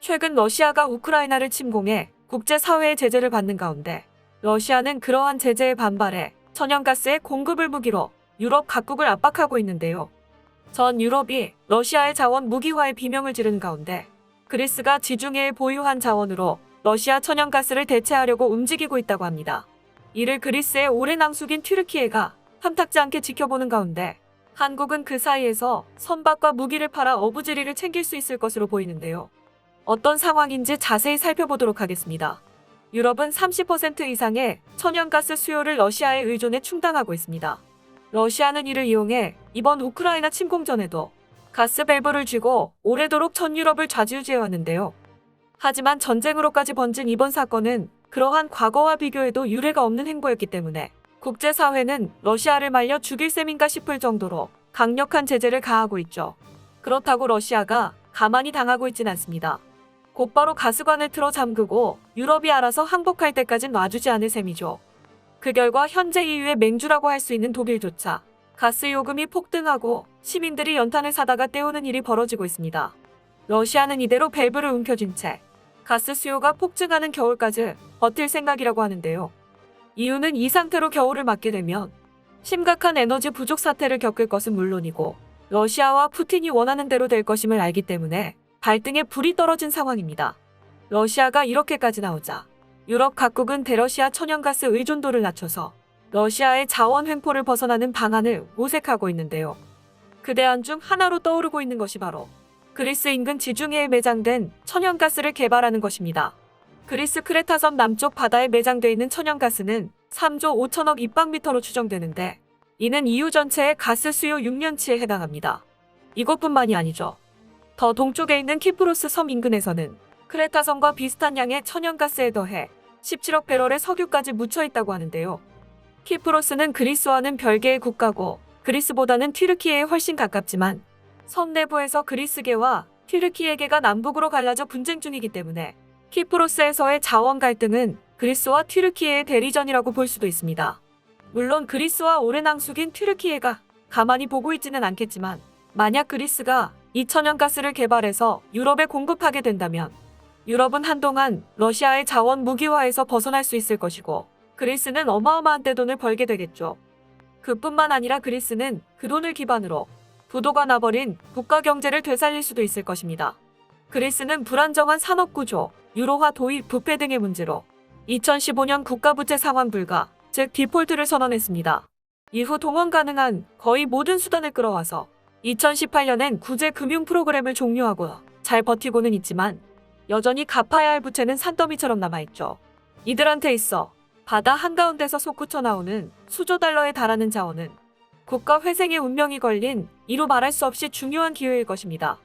최근 러시아가 우크라이나를 침공해 국제사회의 제재를 받는 가운데 러시아는 그러한 제재에 반발해 천연가스의 공급을 무기로 유럽 각국을 압박하고 있는데요. 전 유럽이 러시아의 자원 무기화에 비명을 지르는 가운데 그리스가 지중해에 보유한 자원으로 러시아 천연가스를 대체하려고 움직이고 있다고 합니다. 이를 그리스의 오랜 낭숙인 튀르키예가 탐탁지 않게 지켜보는 가운데 한국은 그 사이에서 선박과 무기를 팔아 어부지리를 챙길 수 있을 것으로 보이는데요. 어떤 상황인지 자세히 살펴보도록 하겠습니다. 유럽은 30% 이상의 천연가스 수요를 러시아에 의존해 충당하고 있습니다. 러시아는 이를 이용해 이번 우크라이나 침공전에도 가스 밸브를 쥐고 오래도록 전 유럽을 좌지우지해왔는데요. 하지만 전쟁으로까지 번진 이번 사건은 그러한 과거와 비교해도 유례가 없는 행보였기 때문에 국제사회는 러시아를 말려 죽일 셈인가 싶을 정도로 강력한 제재를 가하고 있죠. 그렇다고 러시아가 가만히 당하고 있진 않습니다. 곧바로 가스관을 틀어 잠그고 유럽이 알아서 항복할 때까진 놔주지 않을 셈이죠. 그 결과 현재 EU의 맹주라고 할 수 있는 독일조차 가스 요금이 폭등하고 시민들이 연탄을 사다가 때우는 일이 벌어지고 있습니다. 러시아는 이대로 밸브를 움켜쥔 채 가스 수요가 폭증하는 겨울까지 버틸 생각이라고 하는데요. 이유는 이 상태로 겨울을 맞게 되면 심각한 에너지 부족 사태를 겪을 것은 물론이고 러시아와 푸틴이 원하는 대로 될 것임을 알기 때문에 발등에 불이 떨어진 상황입니다. 러시아가 이렇게까지 나오자 유럽 각국은 대러시아 천연가스 의존도를 낮춰서 러시아의 자원 횡포를 벗어나는 방안을 모색하고 있는데요. 그 대안 중 하나로 떠오르고 있는 것이 바로 그리스 인근 지중해에 매장된 천연가스를 개발하는 것입니다. 그리스 크레타 섬 남쪽 바다에 매장돼 있는 천연가스는 3조 5천억 입방미터로 추정되는데 이는 EU 전체의 가스 수요 6년치에 해당합니다. 이것뿐만이 아니죠. 더 동쪽에 있는 키프로스 섬 인근에서는 크레타 섬과 비슷한 양의 천연가스에 더해 17억 배럴의 석유까지 묻혀 있다고 하는데요. 키프로스는 그리스와는 별개의 국가고 그리스보다는 튀르키예에 훨씬 가깝지만 섬 내부에서 그리스계와 튀르키예계가 남북으로 갈라져 분쟁 중이기 때문에 키프로스에서의 자원 갈등은 그리스와 튀르키예의 대리전이라고 볼 수도 있습니다. 물론 그리스와 오랜 낭숙인 튀르키예가 가만히 보고 있지는 않겠지만 만약 그리스가 이 천연가스를 개발해서 유럽에 공급하게 된다면 유럽은 한동안 러시아의 자원 무기화에서 벗어날 수 있을 것이고 그리스는 어마어마한 떼돈을 벌게 되겠죠. 그뿐만 아니라 그리스는 그 돈을 기반으로 부도가 나버린 국가 경제를 되살릴 수도 있을 것입니다. 그리스는 불안정한 산업구조, 유로화 도입, 부패 등의 문제로 2015년 국가부채 상환 불가, 즉 디폴트를 선언했습니다. 이후 동원 가능한 거의 모든 수단을 끌어와서 2018년엔 구제 금융 프로그램을 종료하고 잘 버티고는 있지만 여전히 갚아야 할 부채는 산더미처럼 남아있죠. 이들한테 있어 바다 한가운데서 솟구쳐 나오는 수조 달러에 달하는 자원은 국가 회생의 운명이 걸린 이루 말할 수 없이 중요한 기회일 것입니다.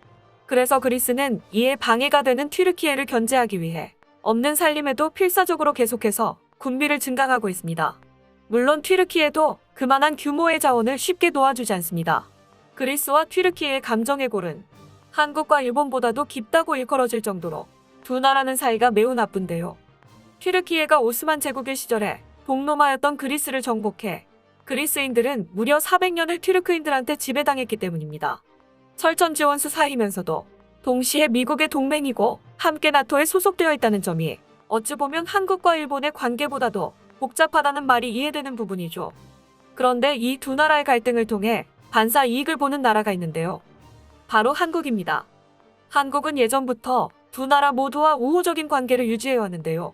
그래서 그리스는 이에 방해가 되는 튀르키예를 견제하기 위해 없는 살림에도 필사적으로 계속해서 군비를 증강하고 있습니다. 물론 튀르키예도 그만한 규모의 자원을 쉽게 놓아주지 않습니다. 그리스와 튀르키예의 감정의 골은 한국과 일본보다도 깊다고 일컬어질 정도로 두 나라는 사이가 매우 나쁜데요. 튀르키예가 오스만 제국의 시절에 동로마였던 그리스를 정복해 그리스인들은 무려 400년을 튀르크인들한테 지배당했기 때문입니다. 철천지원수 사이면서도 동시에 미국의 동맹이고 함께 나토에 소속되어 있다는 점이 어찌 보면 한국과 일본의 관계보다도 복잡하다는 말이 이해되는 부분이죠. 그런데 이 두 나라의 갈등을 통해 반사 이익을 보는 나라가 있는데요. 바로 한국입니다. 한국은 예전부터 두 나라 모두와 우호적인 관계를 유지해왔는데요.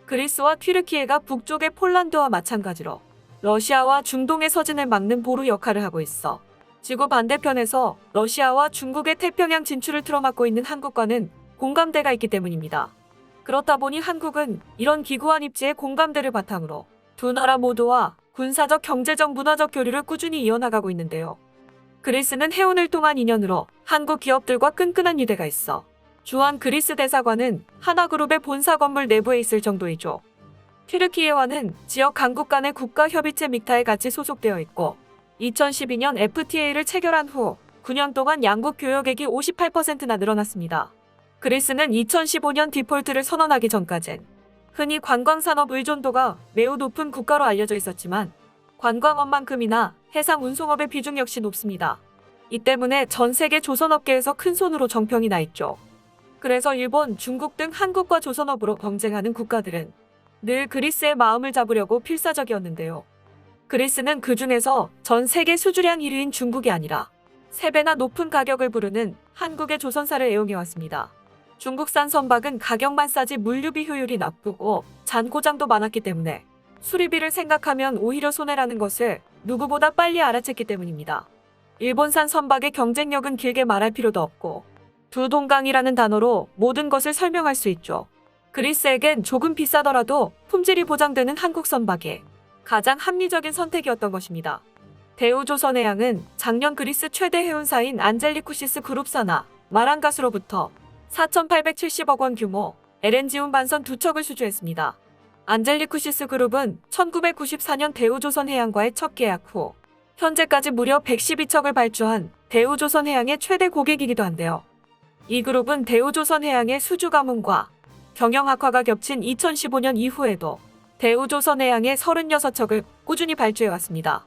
그리스와 튀르키예가 북쪽의 폴란드와 마찬가지로 러시아와 중동의 서진을 막는 보루 역할을 하고 있어 지구 반대편에서 러시아와 중국의 태평양 진출을 틀어막고 있는 한국과는 공감대가 있기 때문입니다. 그렇다 보니 한국은 이런 기구한 입지의 공감대를 바탕으로 두 나라 모두와 군사적, 경제적, 문화적 교류를 꾸준히 이어나가고 있는데요. 그리스는 해운을 통한 인연으로 한국 기업들과 끈끈한 유대가 있어 주한 그리스 대사관은 하나그룹의 본사 건물 내부에 있을 정도이죠. 튀르키예와는 지역 강국 간의 국가협의체 믹타에 같이 소속되어 있고 2012년 FTA를 체결한 후 9년 동안 양국 교역액이 58%나 늘어났습니다. 그리스는 2015년 디폴트를 선언하기 전까진 흔히 관광산업 의존도가 매우 높은 국가로 알려져 있었지만 관광업만큼이나 해상 운송업의 비중 역시 높습니다. 이 때문에 전 세계 조선업계에서 큰 손으로 정평이 나 있죠. 그래서 일본, 중국 등 한국과 조선업으로 경쟁하는 국가들은 늘 그리스의 마음을 잡으려고 필사적이었는데요. 그리스는 그 중에서 전 세계 수주량 1위인 중국이 아니라 3배나 높은 가격을 부르는 한국의 조선사를 애용해왔습니다. 중국산 선박은 가격만 싸지 물류비 효율이 나쁘고 잔고장도 많았기 때문에 수리비를 생각하면 오히려 손해라는 것을 누구보다 빨리 알아챘기 때문입니다. 일본산 선박의 경쟁력은 길게 말할 필요도 없고 두 동강이라는 단어로 모든 것을 설명할 수 있죠. 그리스에겐 조금 비싸더라도 품질이 보장되는 한국 선박이 가장 합리적인 선택이었던 것입니다. 대우조선해양은 작년 그리스 최대 해운사인 안젤리쿠시스 그룹사나 마랑가스로부터 4,870억 원 규모 LNG 운반선 2척을 수주했습니다. 안젤리쿠시스 그룹은 1994년 대우조선해양과의 첫 계약 후 현재까지 무려 112척을 발주한 대우조선해양의 최대 고객이기도 한데요. 이 그룹은 대우조선해양의 수주 가문과 경영 악화가 겹친 2015년 이후에도 대우조선해양의 36척을 꾸준히 발주해왔습니다.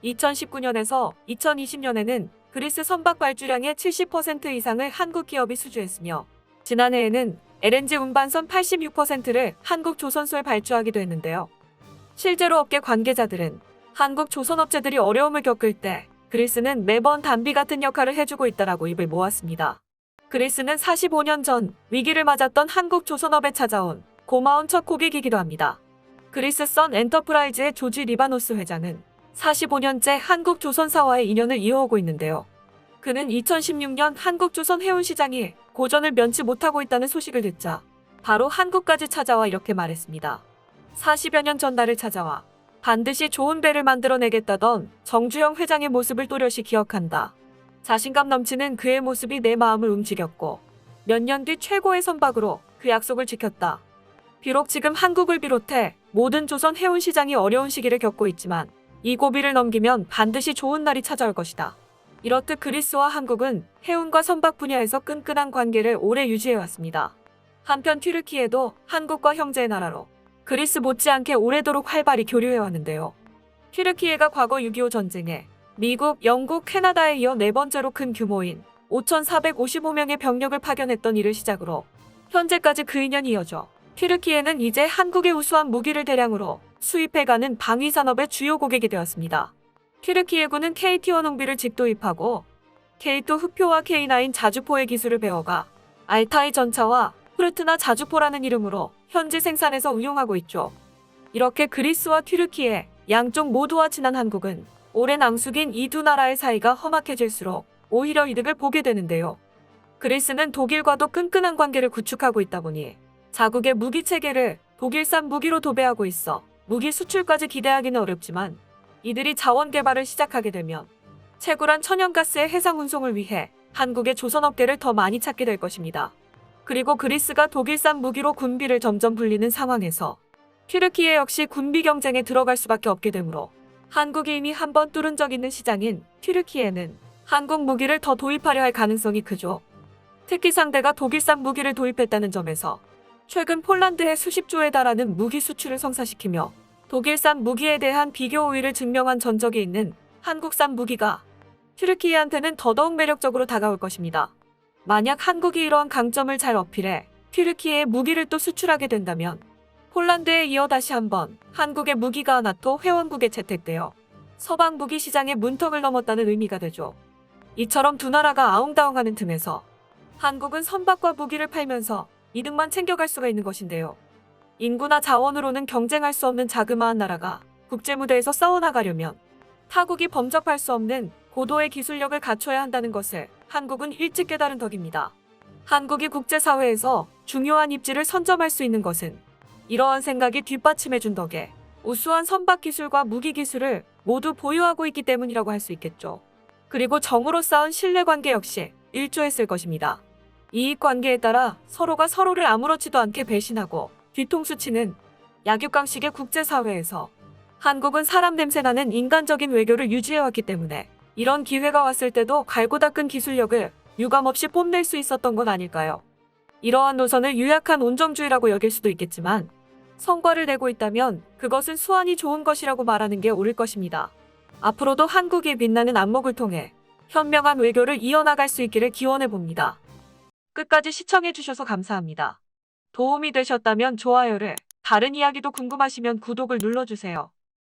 2019년에서 2020년에는 그리스 선박 발주량의 70% 이상을 한국 기업이 수주했으며 지난해에는 LNG 운반선 86%를 한국 조선소에 발주하기도 했는데요. 실제로 업계 관계자들은 한국 조선업체들이 어려움을 겪을 때 그리스는 매번 단비 같은 역할을 해주고 있다라고 입을 모았습니다. 그리스는 45년 전 위기를 맞았던 한국 조선업에 찾아온 고마운 첫 고객이기도 합니다. 그리스 선 엔터프라이즈의 조지 리바노스 회장은 45년째 한국 조선사와의 인연을 이어오고 있는데요. 그는 2016년 한국 조선 해운시장이 고전을 면치 못하고 있다는 소식을 듣자 바로 한국까지 찾아와 이렇게 말했습니다. 40여 년 전 나를 찾아와 반드시 좋은 배를 만들어내겠다던 정주영 회장의 모습을 또렷이 기억한다. 자신감 넘치는 그의 모습이 내 마음을 움직였고 몇 년 뒤 최고의 선박으로 그 약속을 지켰다. 비록 지금 한국을 비롯해 모든 조선 해운시장이 어려운 시기를 겪고 있지만 이 고비를 넘기면 반드시 좋은 날이 찾아올 것이다. 이렇듯 그리스와 한국은 해운과 선박 분야에서 끈끈한 관계를 오래 유지해왔습니다. 한편 튀르키예도 한국과 형제의 나라로 그리스 못지않게 오래도록 활발히 교류해왔는데요. 튀르키예가 과거 6.25 전쟁에 미국, 영국, 캐나다에 이어 네 번째로 큰 규모인 5,455명의 병력을 파견했던 이를 시작으로 현재까지 그 인연이 이어져 튀르키예는 이제 한국의 우수한 무기를 대량으로 수입해가는 방위산업의 주요 고객이 되었습니다. 튀르키예군은 KT 원흥비를 직도입하고 K2 흑표와 K9 자주포의 기술을 배워가 알타이 전차와 프르트나 자주포라는 이름으로 현지 생산해서 운용하고 있죠. 이렇게 그리스와 튀르키예 양쪽 모두와 친한 한국은 오랜 앙숙인 이 두 나라의 사이가 험악해질수록 오히려 이득을 보게 되는데요. 그리스는 독일과도 끈끈한 관계를 구축하고 있다 보니 자국의 무기 체계를 독일산 무기로 도배하고 있어 무기 수출까지 기대하기는 어렵지만 이들이 자원 개발을 시작하게 되면 채굴한 천연가스의 해상 운송을 위해 한국의 조선업계를 더 많이 찾게 될 것입니다. 그리고 그리스가 독일산 무기로 군비를 점점 불리는 상황에서 튀르키예 역시 군비 경쟁에 들어갈 수밖에 없게 되므로 한국이 이미 한번 뚫은 적 있는 시장인 튀르키예는 한국 무기를 더 도입하려 할 가능성이 크죠. 특히 상대가 독일산 무기를 도입했다는 점에서 최근 폴란드에 수십조에 달하는 무기 수출을 성사시키며 독일산 무기에 대한 비교 우위를 증명한 전적이 있는 한국산 무기가 튀르키예한테는 더더욱 매력적으로 다가올 것입니다. 만약 한국이 이러한 강점을 잘 어필해 튀르키예에 무기를 또 수출하게 된다면 폴란드에 이어 다시 한번 한국의 무기가 나토 회원국에 채택되어 서방 무기 시장의 문턱을 넘었다는 의미가 되죠. 이처럼 두 나라가 아웅다웅하는 틈에서 한국은 선박과 무기를 팔면서 이득만 챙겨갈 수가 있는 것인데요. 인구나 자원으로는 경쟁할 수 없는 자그마한 나라가 국제무대에서 싸워나가려면 타국이 범접할 수 없는 고도의 기술력을 갖춰야 한다는 것을 한국은 일찍 깨달은 덕입니다. 한국이 국제사회에서 중요한 입지를 선점할 수 있는 것은 이러한 생각이 뒷받침해준 덕에 우수한 선박 기술과 무기 기술을 모두 보유하고 있기 때문이라고 할 수 있겠죠. 그리고 정으로 쌓은 신뢰관계 역시 일조했을 것입니다. 이익관계에 따라 서로가 서로를 아무렇지도 않게 배신하고 뒤통수 치는 약육강식의 국제사회에서 한국은 사람 냄새나는 인간적인 외교를 유지해왔기 때문에 이런 기회가 왔을 때도 갈고 닦은 기술력을 유감없이 뽐낼 수 있었던 건 아닐까요? 이러한 노선을 유약한 온정주의라고 여길 수도 있겠지만 성과를 내고 있다면 그것은 수완이 좋은 것이라고 말하는 게 옳을 것입니다. 앞으로도 한국이 빛나는 안목을 통해 현명한 외교를 이어나갈 수 있기를 기원해 봅니다. 끝까지 시청해주셔서 감사합니다. 도움이 되셨다면 좋아요를, 다른 이야기도 궁금하시면 구독을 눌러주세요.